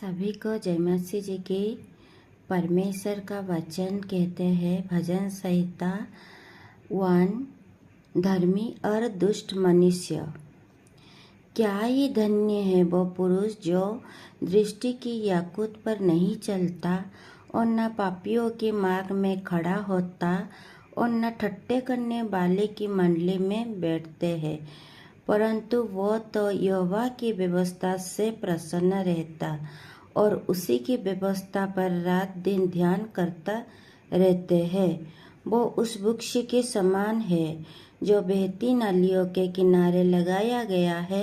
सभी को जय मसीह जी की। परमेश्वर का वचन कहते हैं भजन संहिता 1, धर्मी और दुष्ट मनुष्य। क्या ही धन्य है वो पुरुष जो दृष्टि की याकूत पर नहीं चलता और न पापियों के मार्ग में खड़ा होता और न ठट्ठे करने वाले की मंडली में बैठते हैं, परंतु वो तो यहोवा की व्यवस्था से प्रसन्न रहता और उसी की व्यवस्था पर रात दिन ध्यान करता रहते हैं। वो उस वृक्ष के समान है जो बहती नदियों के किनारे लगाया गया है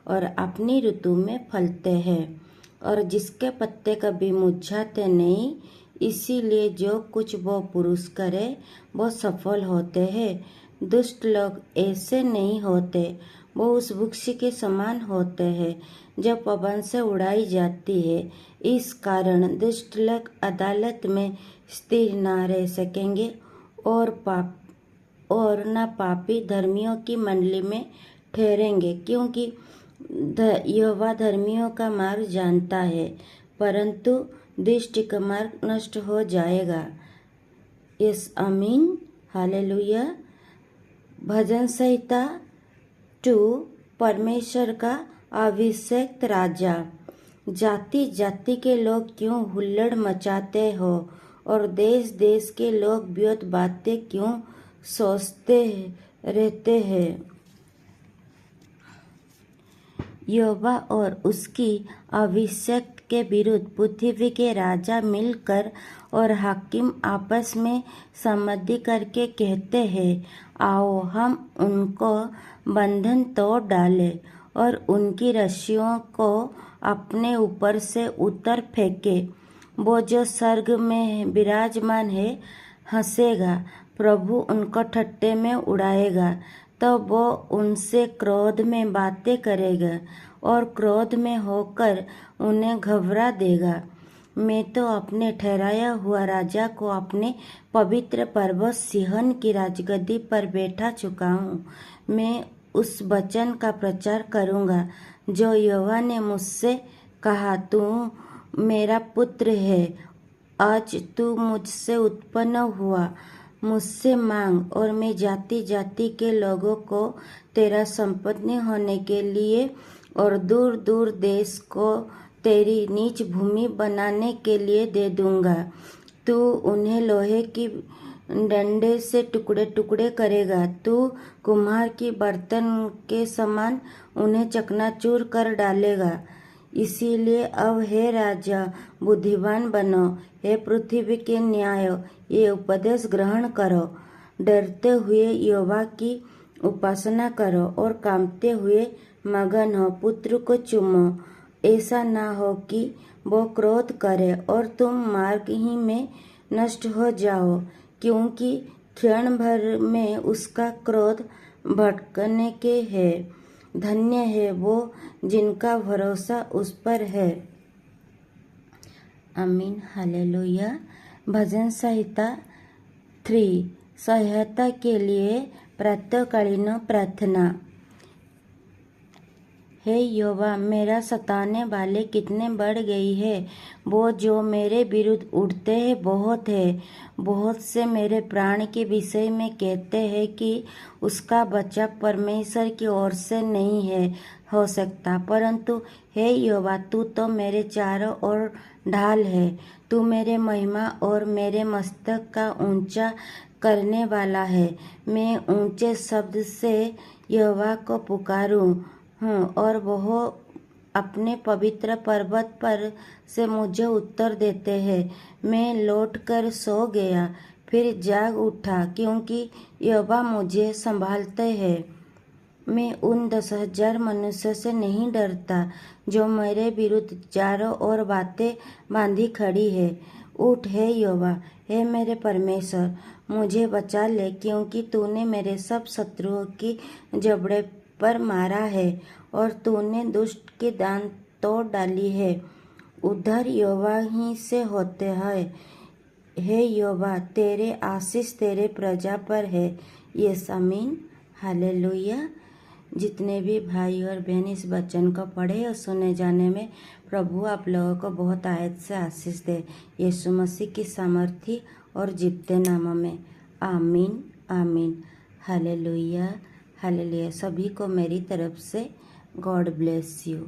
और अपनी ऋतु में फलते हैं और जिसके पत्ते कभी मुरझाते नहीं। इसीलिए जो कुछ वो पुरुष करे वो सफल होते हैं। दुष्ट लोग ऐसे नहीं होते, वो उस वृक्ष के समान होते हैं जो पवन से उड़ाई जाती है। इस कारण दुष्ट लोग अदालत में स्थिर न रह सकेंगे और न पापी धर्मियों की मंडली में ठहरेंगे, क्योंकि यहोवा धर्मियों का मार्ग जानता है, परंतु दुष्ट का मार्ग नष्ट हो जाएगा। यस, आमीन, हालेलुया। भजन संहिता 2, परमेश्वर का अभिषेक्त राजा। जाति जाति के लोग क्यों हुल्लड़ मचाते हो और देश देश के लोग व्यर्थ बातें क्यों सोचते रहते हैं। यहोवा और उसकी अभिषेक के विरुद्ध पृथ्वी के राजा मिलकर और हाकिम आपस में संमति करके कहते हैं, आओ हम उनको बंधन तोड़ डालें और उनकी रस्सियों को अपने ऊपर से उतर फेंके। वो जो स्वर्ग में विराजमान है हंसेगा, प्रभु उनको ठट्ठे में उड़ाएगा। तो वो उनसे क्रोध में बातें करेगा और क्रोध में होकर उन्हें घबरा देगा। मैं तो अपने ठहराया हुआ राजा को अपने पवित्र पर्वत सिय्योन की राजगद्दी पर बैठा चुका हूँ। मैं उस वचन का प्रचार करूँगा जो यहोवा ने मुझसे कहा, तू मेरा पुत्र है, आज तू मुझसे उत्पन्न हुआ। मुझसे मांग और मैं जाति जाति के लोगों को तेरा संपत्ति होने के लिए और दूर दूर देश को तेरी नीच भूमि बनाने के लिए दे दूंगा। तू उन्हें लोहे की डंडे से टुकड़े टुकड़े करेगा। तू कुम्हार की बर्तन के समान उन्हें चकनाचूर कर डालेगा। इसीलिए अब हे राजा, बुद्धिमान बनो, हे पृथ्वी के न्याय, ये उपदेश ग्रहण करो। डरते हुए यहोवा की उपासना करो और कांपते हुए मगन हो पुत्र को चूमो। ऐसा ना हो कि वो क्रोध करे और तुम मार्ग ही में नष्ट हो जाओ, क्योंकि क्षण भर में उसका क्रोध भड़कने के है। धन्य है वो जिनका भरोसा उस पर है। आमीन, हालेलुया। भजन संहिता 3, सहायता के लिए प्रातःकालीन प्रार्थना। हे यहोवा, मेरा सताने वाले कितने बढ़ गई है। वो जो मेरे विरुद्ध उठते हैं बहुत है। बहुत से मेरे प्राण के विषय में कहते हैं कि उसका बचाव परमेश्वर की ओर से नहीं है हो सकता। परंतु हे यहोवा, तू तो मेरे चारों ओर ढाल है। तू मेरे महिमा और मेरे मस्तक का ऊंचा करने वाला है। मैं ऊंचे शब्द से यहोवा को पुकारूं हूँ और वह अपने पवित्र पर्वत पर से मुझे उत्तर देते हैं। मैं लौटकर सो गया, फिर जाग उठा, क्योंकि यहोवा मुझे संभालते हैं। मैं उन 10,000 मनुष्यों से नहीं डरता जो मेरे विरुद्ध चारों ओर बातें बांधी खड़ी है। उठ हे यहोवा, हे मेरे परमेश्वर, मुझे बचा ले, क्योंकि तूने मेरे सब शत्रुओं की जबड़े पर मारा है और तूने दुष्ट की दांत तोड़ डाली है। उद्धार यहोवा ही से होते हैं। हे यहोवा, तेरे आशीष तेरे प्रजा पर है। यस, आमीन, हालेलुया। जितने भी भाई और बहन इस वचन को पढ़े और सुने जाने में प्रभु आप लोगों को बहुत आयत से आशीष दे। यीशु मसीह की सामर्थी और जीवते नामों में आमीन आमीन। Hallelujah hallelujah. सभी को मेरी तरफ से गॉड ब्लेस यू।